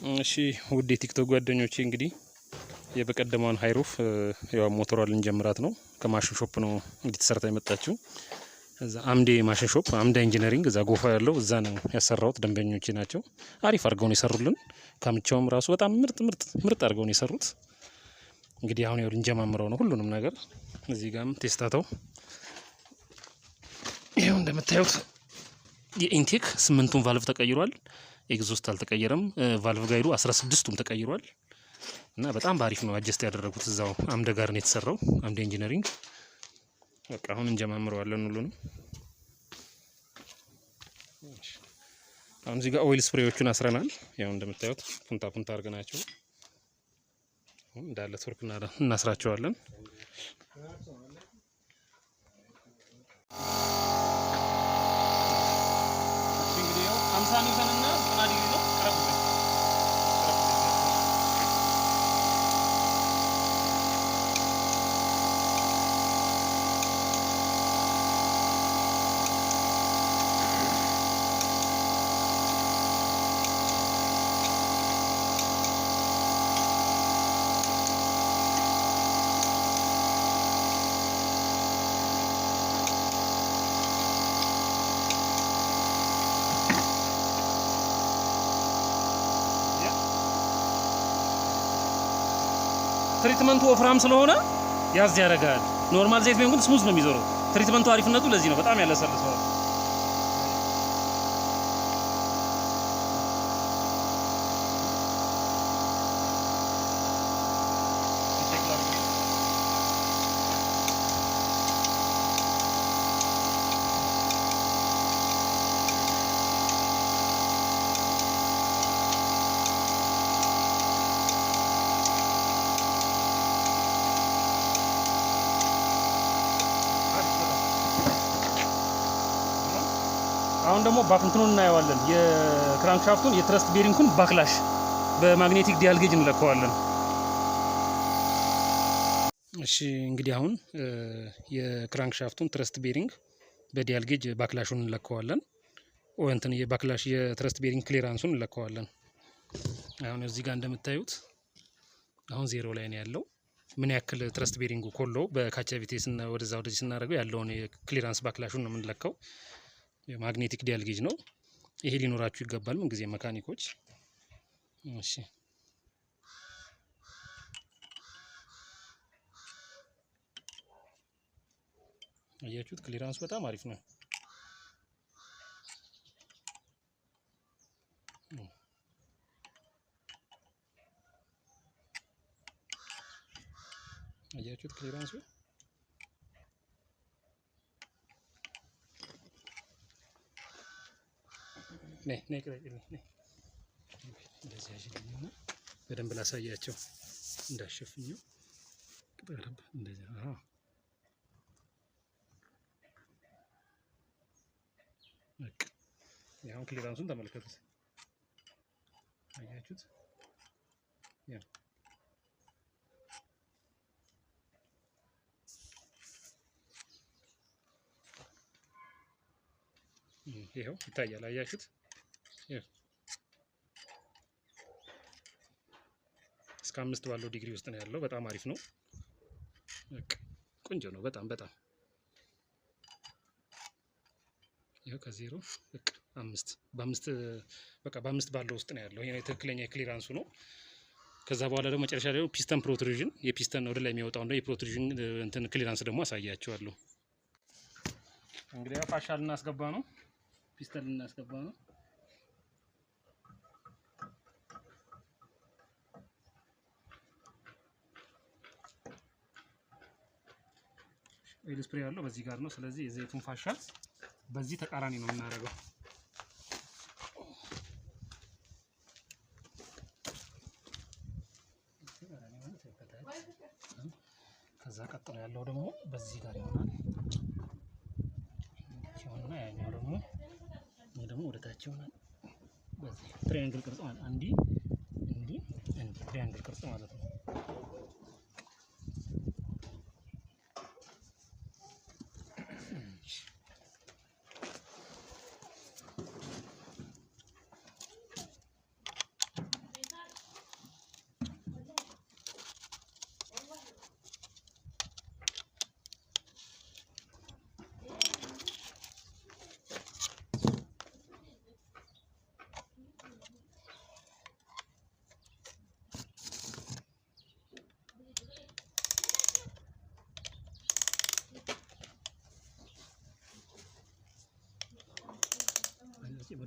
እሺ ውድ የቲክቶክ ጓደኞቼ እንግዲህ የበቀደመውን ሃይሩፍ ያው ሞተሯን ልንጀምራት ነው። ከማሽን ሾፕ ነው እንግዲህ ተሰርታ የመጣችው። እዛ አምዴ ማሽን ሾፕ አምዴ ኢንጂነሪንግ እዛ ጎፋ ያለው እዛ ነው ያሰራሁት። ደንበኞቼ ናቸው። አሪፍ አድርገው ነው የሰሩልን። ካምቻውም ራሱ በጣም ምርጥ አድርገው ነው የሰሩት። እንግዲህ አሁን ያው ልንጀማምረው ነው ሁሉንም ነገር። እዚህ ጋርም ቴስታታው ይሄው እንደምታዩት የኢንቴክ 8ቱን ቫልቭ ተቀይሯል። ኤግዞስት አልተቀየረም። ቫልቭ ጋይዱ 16ቱም ተቀይሯል እና በጣም ባሪፍ ነው አጀስት ያደረጉት። እዛው አምደ ጋር ነው የተሰራው። አምደ ኢንጂነሪንግ በቃ አሁን እንጀማምረዋለን ሁሉንም። አሁን እዚህ ጋር ኦይል ስፕሬዎቹን አስረናል። ያው እንደምታዩት ፑንታ አድርገናቸው አሁን እንዳለ ቱርክ እናስራቸዋለን። ትሪትመንቱ ወፍራም ስለሆነ ያዝ ያደርጋል። ኖርማል ዘይት ቢሆን ግን ስሙዝ ነው የሚዞረው። ትሪትመንቱ አሪፍነቱ ለዚህ ነው፣ በጣም ያለሰልሰዋል። አሁን ደግሞ ባክንትኑን እናየዋለን። የክራንክሻፍቱን የትረስት ቤሪንጉን ባክላሽ በማግኔቲክ ዲያል ጌጅ እንለካዋለን። እሺ እንግዲህ አሁን የክራንክሻፍቱን ትረስት ቤሪንግ በዲያል ጌጅ ባክላሹን እንለካዋለን። እንትን የባክላሽ የትረስት ቤሪንግ ክሊራንሱን እንለካዋለን። አሁን እዚህ ጋር እንደምታዩት አሁን ዜሮ ላይ ነው ያለው። ምን ያክል ትረስት ቤሪንጉ ኮሎ በካቻቪቴስ ወደዛ ወደዚህ ስናደርገው ያለውን የክሊራንስ ባክላሹን ነው የምንለካው። የማግኔቲክ ዲያል ጌጅ ነው ይሄ። ሊኖራችሁ ይገባል ምን ጊዜ መካኒኮች። እሺ አያችሁት፣ ክሊራንስ በጣም አሪፍ ነው። አያችሁት ክሊራንሱ ነይ እንደዚህ ያሽልኝና በደንብ ላሳያቸው እንዳሸፍኘው ቅጠረብ እንደዚህ። በቃ ያው ክሊራንሱን ተመልከቱት። አያችሁት? ያው ይሄው ይታያል። አያችሁት? እስከ 5 ባለው ዲግሪ ውስጥ ነው ያለው። በጣም አሪፍ ነው። በቃ ቆንጆ ነው። በጣም ይሄው ከዜሮ በቃ 5 በ5 ባለው ውስጥ ነው ያለው። ይሄ ትክክለኛ የክሊራንሱ ነው። ከዛ በኋላ ደግሞ መጨረሻ ላይ ፒስተን ፕሮትሩዥን፣ የፒስተን ወደ ላይ የሚወጣው ነው የፕሮትሩዥን እንትን ክሊራንስ ደግሞ አሳያችኋለሁ። እንግዲህ ፋሻ ልናስገባ ነው። ፒስተን ልናስገባ ነው። ኦይል ስፕሬ ያለው በዚህ ጋር ነው። ስለዚህ የዘይቱን ፋሻ በዚህ ተቃራኒ ነው የምናደርገው። ከዛ ቀጥሎ ያለው ደግሞ በዚህ ጋር ይሆናል። ሲሆንና ያኛው ደግሞ ወደ ታች ይሆናል። በዚህ ትሪያንግል ቅርጽ ማለት እንዲህ ትሪያንግል ቅርጽ ማለት ነው።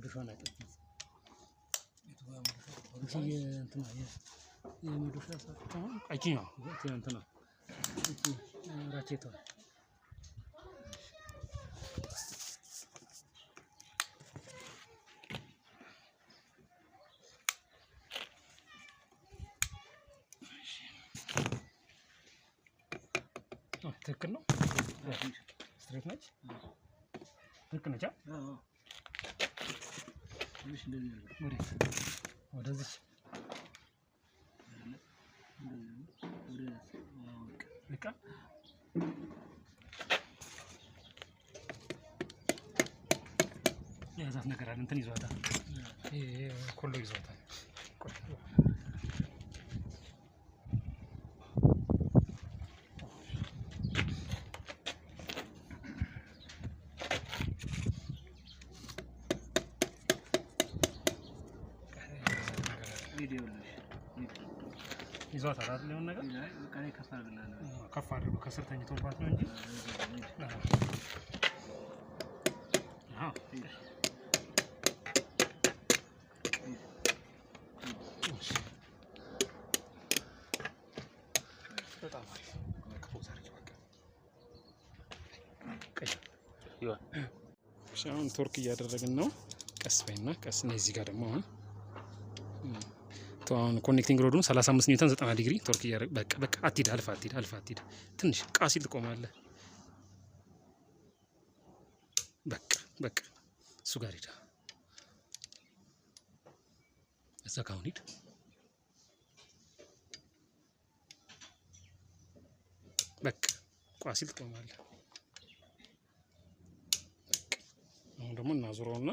የመዶሻውን አይጠብም እንጂ እንትና የመዶሻ ሳጥን ቀጭኛው እንትና ራኬቷ ትክክል ነው። ስትሬት ነች። ትክክል ነች። ትንሽ እንደዚህ ወደዚህ በቃ የዛፍ ነገር አለ እንትን ይዟታል። ኮሎ ይዟታል። ይዟታል አይደል? የሆነ ነገር ከፍ አድርጎ ከስር ተኝቶባት ነው እንጂ በጣም አሪፍ። አሁን ቶርክ እያደረግን ነው። ቀስ በይና ቀስ ነው። እዚህ ጋር ደግሞ አሁን ኮኔክቲንግ ሮዱን 35 ኒውተን 90 ዲግሪ ቶርክ እያደረግ በቃ አትሂድ፣ አልፋ አትሂድ። ትንሽ ቃሲል ትቆማለህ። በቃ እሱ ጋር ሂድ። እዛ ጋር አሁን ሂድ። በቃ ቃሲል ትቆማለህ። አሁን ደግሞ እናዙረውና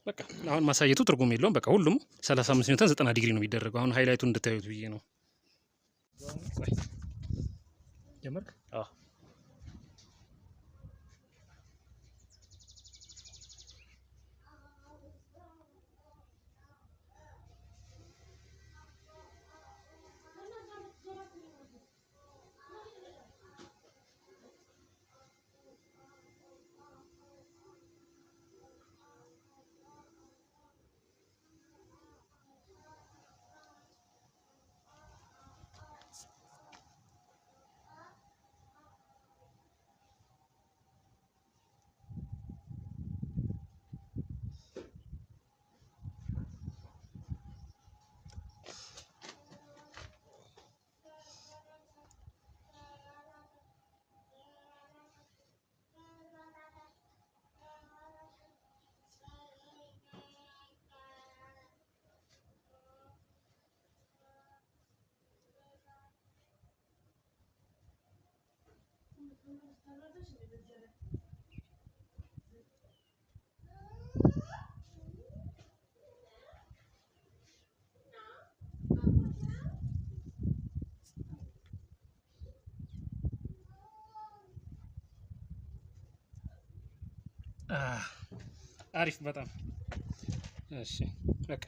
በቃ አሁን ማሳየቱ ትርጉም የለውም። በቃ ሁሉም 35 ኒውተን 90 ዲግሪ ነው የሚደረገው። አሁን ሃይላይቱን እንድታዩት ብዬ ነው። ጀመርክ? አዎ። አሪፍ በጣም እሺ በቃ